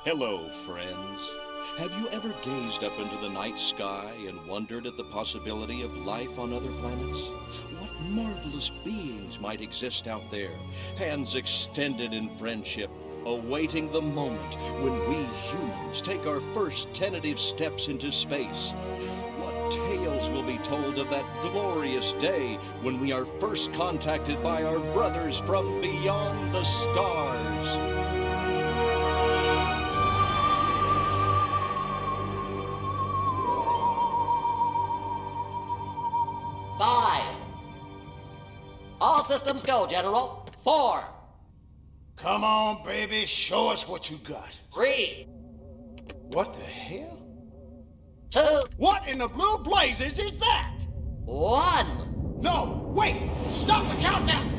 Hello, friends. Have you ever gazed up into the night sky and wondered at the possibility of life on other planets? What marvelous beings might exist out there, hands extended in friendship, awaiting the moment when we humans take our first tentative steps into space? What tales will be told of that glorious day when we are first contacted by our brothers from beyond the stars? 5. All systems go, General. 4. Come on, baby, show us what you got. 3. What the hell? 2. What in the blue blazes is that? 1. No, wait! Stop the countdown!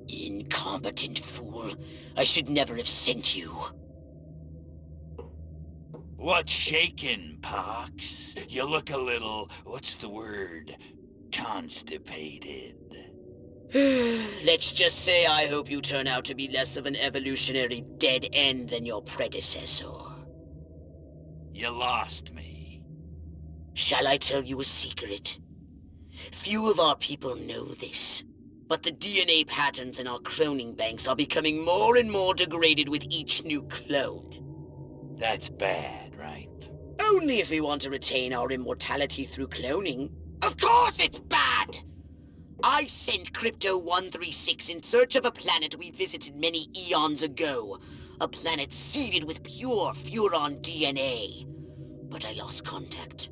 Incompetent fool. I should never have sent you. What's shaking, Pox? You look a little, what's the word? Constipated. Let's just say I hope you turn out to be less of an evolutionary dead end than your predecessor. You lost me. Shall I tell you a secret? Few of our people know this, but the DNA patterns in our cloning banks are becoming more and more degraded with each new clone. That's bad, right? Only if we want to retain our immortality through cloning. Of course it's bad! I sent Crypto-136 in search of a planet we visited many eons ago. A planet seeded with pure Furon DNA. But I lost contact.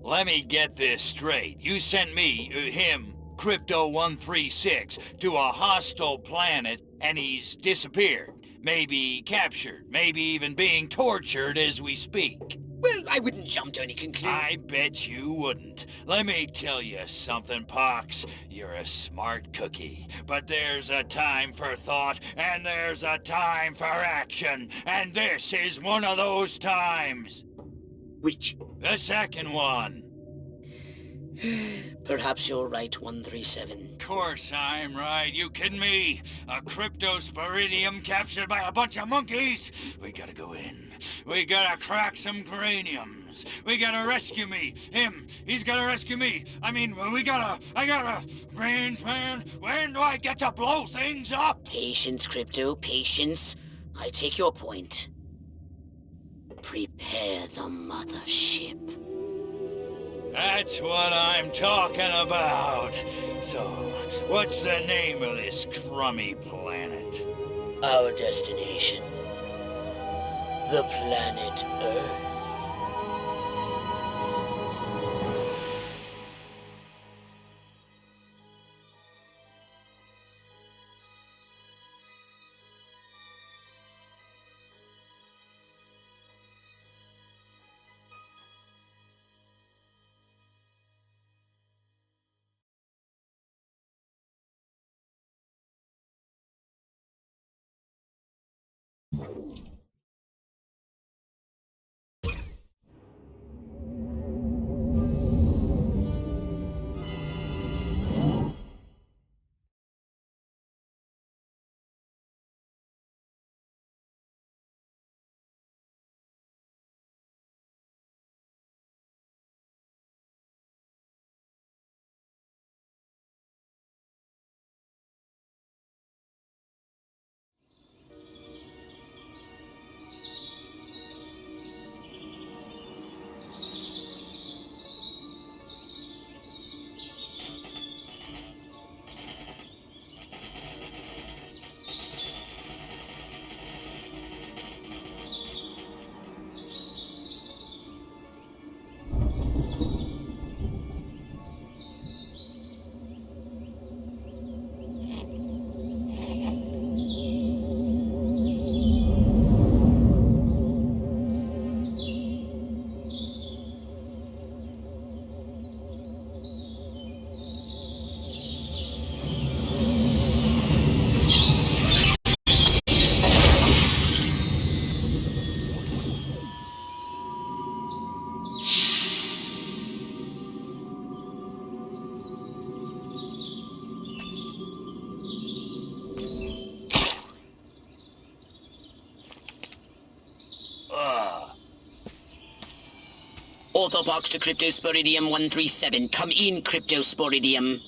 Let me get this straight. You sent me, him, Crypto-136, to a hostile planet, and he's disappeared. Maybe captured, maybe even being tortured as we speak. Well, I wouldn't jump to any conclusion. I bet you wouldn't. Let me tell you something, Pox. You're a smart cookie. But there's a time for thought, and there's a time for action. And this is one of those times. Which? The second one. Perhaps you're right, 137. Of course I'm right. You kidding me? A cryptosporidium captured by a bunch of monkeys? We gotta go in. We gotta crack some craniums. We gotta rescue me. Him, he's gotta rescue me. I gotta... Brains, man, when do I get to blow things up? Patience, Crypto, patience. I take your point. Prepare the mothership. That's what I'm talking about. So, what's the name of this crummy planet? Our destination. The planet Earth. Orthobox to Cryptosporidium 137. Come in, Cryptosporidium.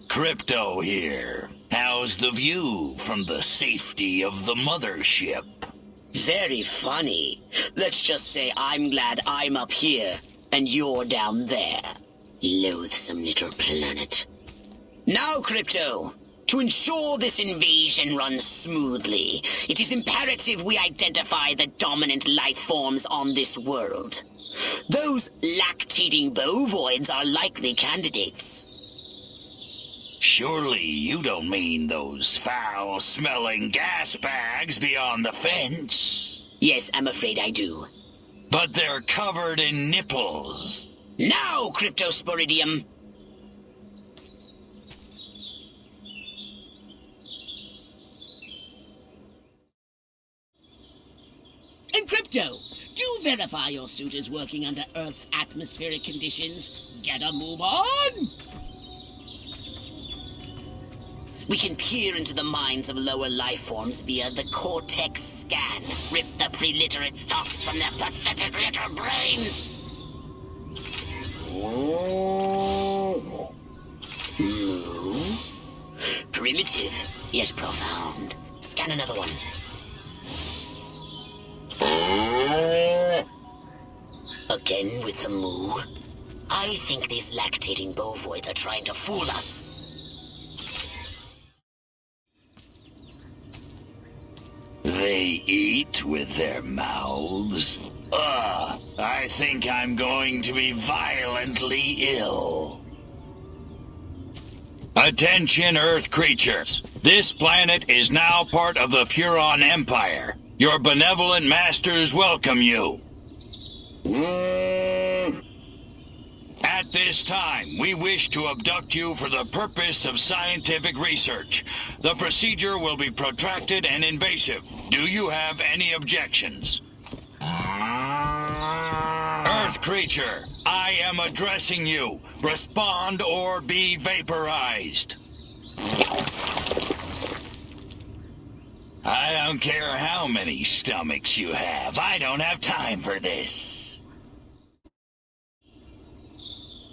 Crypto here. How's the view from the safety of the mothership? Very funny. Let's just say I'm glad I'm up here and you're down there. Loathsome little planet. Now, Crypto, to ensure this invasion runs smoothly, it is imperative we identify the dominant life forms on this world. Those lactating bovoids are likely candidates. Surely you don't mean those foul-smelling gas bags beyond the fence? Yes, I'm afraid I do. But they're covered in nipples. Now, Cryptosporidium! And Crypto, do verify your suit is working under Earth's atmospheric conditions. Get a move on! We can peer into the minds of lower life forms via the Cortex scan. Rip the preliterate thoughts from their pathetic little brains. Primitive, yet profound. Scan another one. Again with the moo. I think these lactating bovoids are trying to fool us. They eat with their mouths? I think I'm going to be violently ill. Attention, Earth creatures. This planet is now part of the Furon Empire. Your benevolent masters welcome you. At this time, we wish to abduct you for the purpose of scientific research. The procedure will be protracted and invasive. Do you have any objections? Earth creature, I am addressing you. Respond or be vaporized. I don't care how many stomachs you have. I don't have time for this.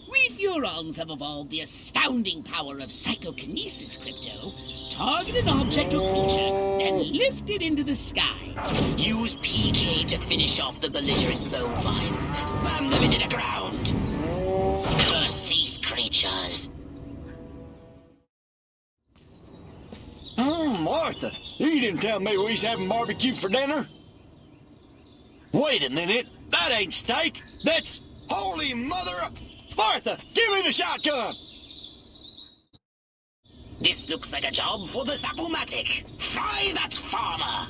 We Furons have evolved the astounding power of psychokinesis, Crypto. Target an object or creature, then lift it into the sky. Use PK to finish off the belligerent bovines. Slam them into the ground. Curse these creatures. Martha, you didn't tell me we was having barbecue for dinner? Wait a minute, that ain't steak. That's holy mother of... Martha, give me the shotgun! This looks like a job for the Zapomatic. Fry that farmer!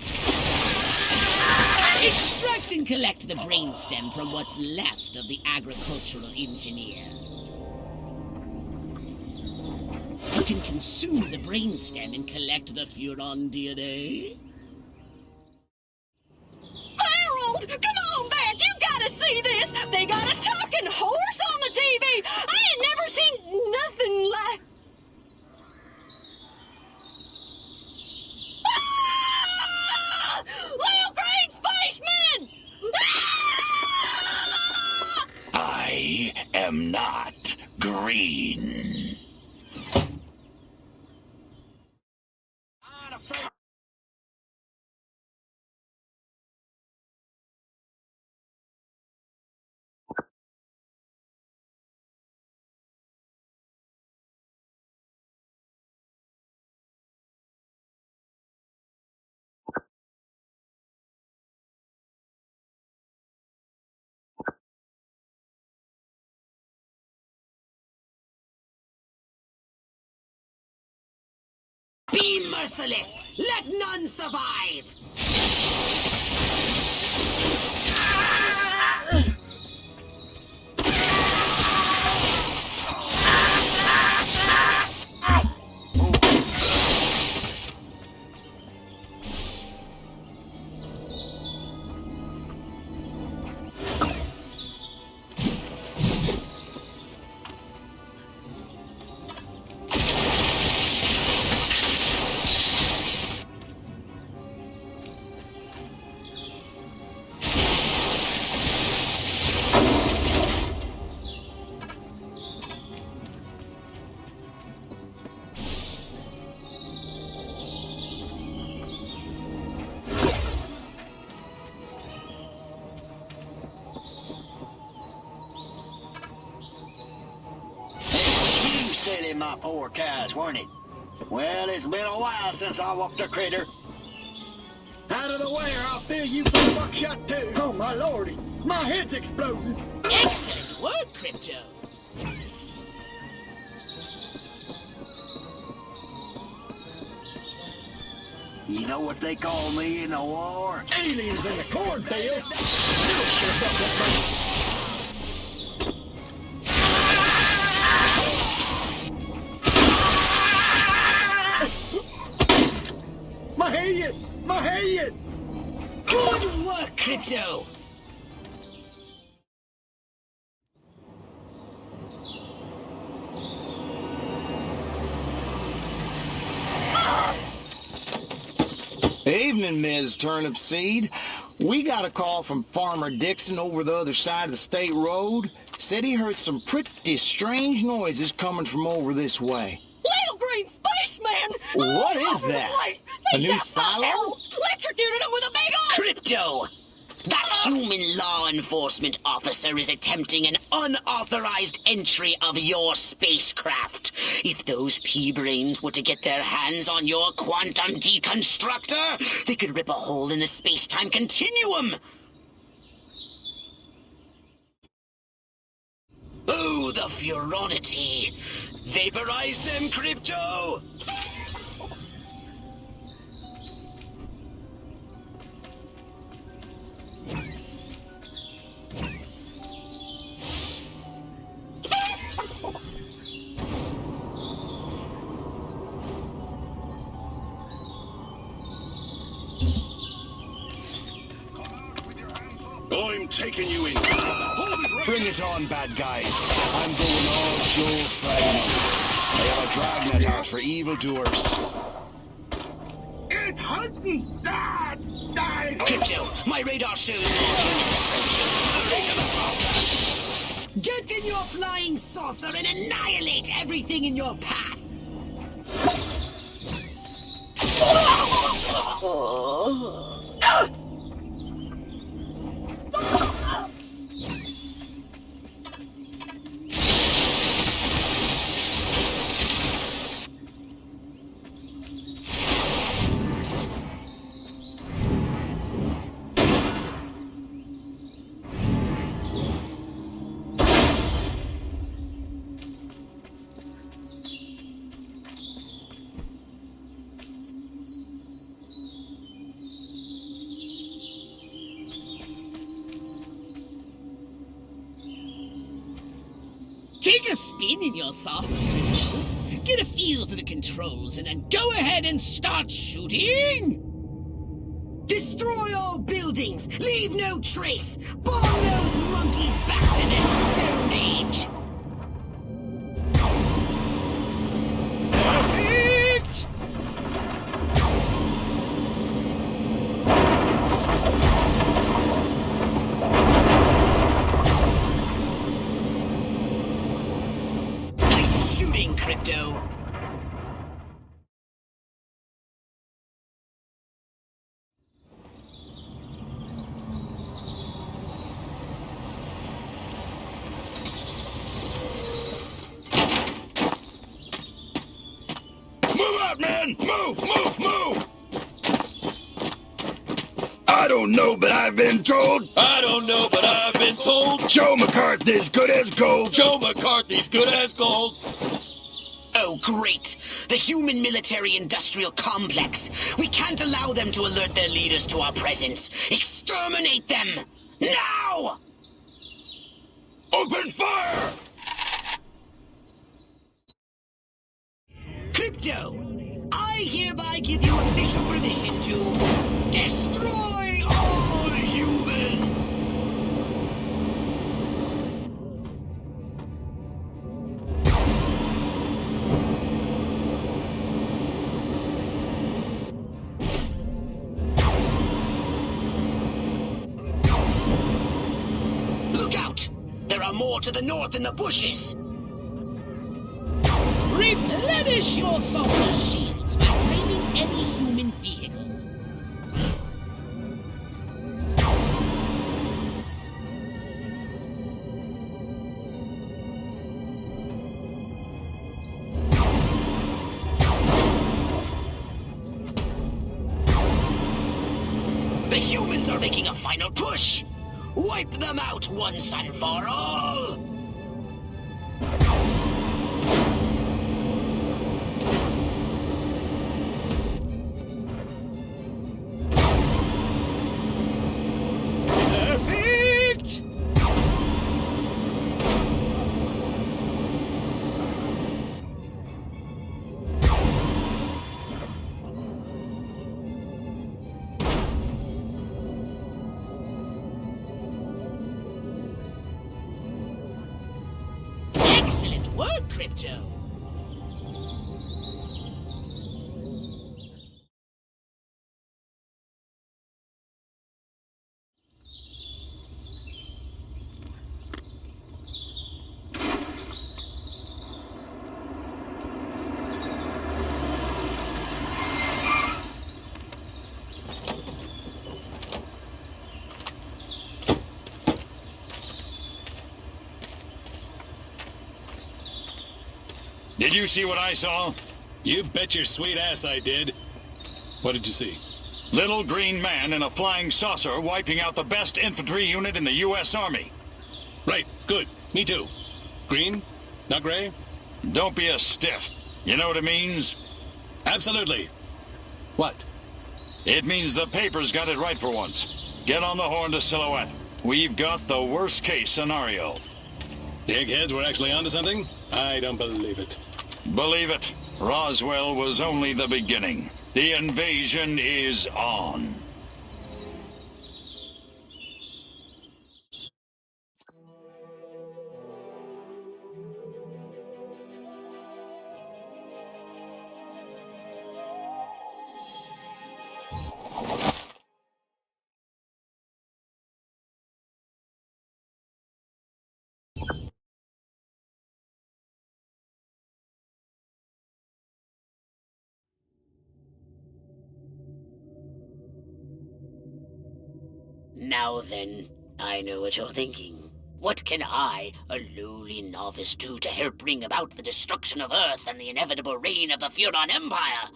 Extract and collect the brainstem from what's left of the agricultural engineer. You can consume the brainstem and collect the Furon DNA. Harold, come on back! You gotta see this! They got a talking horse on the TV! I ain't never seen nothing like... Ah! Little green spaceman! Ah! I am not green. Be merciless! Let none survive! my poor cows, weren't it? Well, it's been a while since I walked a critter. Out of the way or I'll fill you full of buckshot too. Oh, my lordy. My head's exploding. Excellent work, Crypto. You know what they call me in the war? Aliens in the cornfield. My head! My head! Good work, Crypto. Evening, Ms. Turnip Seed. We got a call from Farmer Dixon over the other side of the state road. Said he heard some pretty strange noises coming from over this way. Little green spaceman! What all is over the that? place. A He new got silo? electrocuted him with a big old... Crypto! That human law enforcement officer is attempting an unauthorized entry of your spacecraft. If those pea-brains were to get their hands on your quantum deconstructor, they could rip a hole in the space-time continuum. Oh, the furonity. Vaporize them, Crypto! I'm taking you in. Bring it on, bad guys. I'm going all Joe Friday. I have a dragnet out for evildoers. It's hunting! Dad! Dad! Crypto, my radar shows more Get in your flying saucer and annihilate everything in your path! Take a spin in your saucer, Crypto. Get a feel for the controls and then go ahead and start shooting! Destroy all buildings! Leave no trace! Bomb those monkeys back to the Stone Age! Perfect! Nice shooting, Crypto! Move out, man! Move! Move! Move! I don't know, but I've been told. I don't know, but I've been told Joe McCarthy's good as gold. Joe McCarthy's good as gold. Oh, great! The human military-industrial complex. We can't allow them to alert their leaders to our presence. Exterminate them! Now! Open fire! Crypto, I hereby give you official permission to destroy all humans! Look out! There are more to the north in the bushes! Replenish your saucer shields by draining any human vehicle. Humans are making a final push! Wipe them out once and for all! Perfect! Excellent work, Crypto! Did you see what I saw? You bet your sweet ass I did. What did you see? Little green man in a flying saucer wiping out the best infantry unit in the U.S. Army. Right, good. Me too. Green? Not gray? Don't be a stiff. You know what it means? Absolutely. What? It means the papers got it right for once. Get on the horn to Silhouette. We've got the worst case scenario. The eggheads were actually onto something? I don't believe it. Believe it. Roswell was only the beginning. The invasion is on. Now then, I know what you're thinking. What can I, a lowly novice, do to help bring about the destruction of Earth and the inevitable reign of the Furon Empire?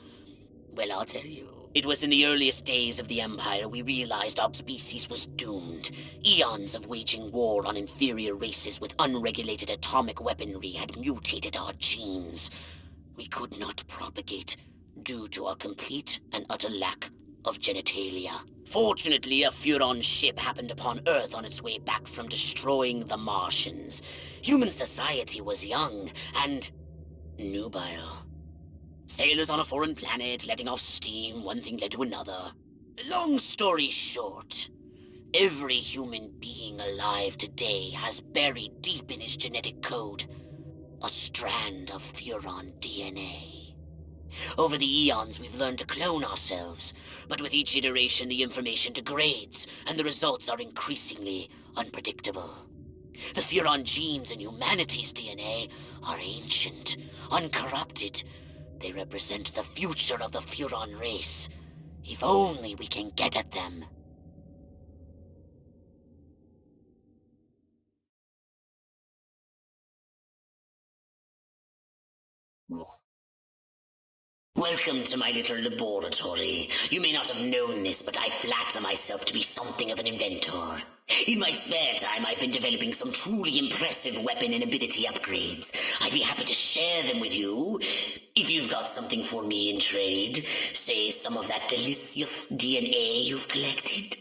Well, I'll tell you. It was in the earliest days of the Empire we realized our species was doomed. Eons of waging war on inferior races with unregulated atomic weaponry had mutated our genes. We could not propagate due to our complete and utter lack of genitalia. Fortunately, a Furon ship happened upon Earth on its way back from destroying the Martians. Human society was young and nubile. Sailors on a foreign planet, letting off steam, one thing led to another. Long story short, every human being alive today has buried deep in his genetic code a strand of Furon DNA. Over the eons, we've learned to clone ourselves, but with each iteration, the information degrades, and the results are increasingly unpredictable. The Furon genes in humanity's DNA are ancient, uncorrupted. They represent the future of the Furon race. If only we can get at them. Welcome to my little laboratory. You may not have known this, but I flatter myself to be something of an inventor. In my spare time, I've been developing some truly impressive weapon and ability upgrades. I'd be happy to share them with you, if you've got something for me in trade. Say some of that delicious DNA you've collected.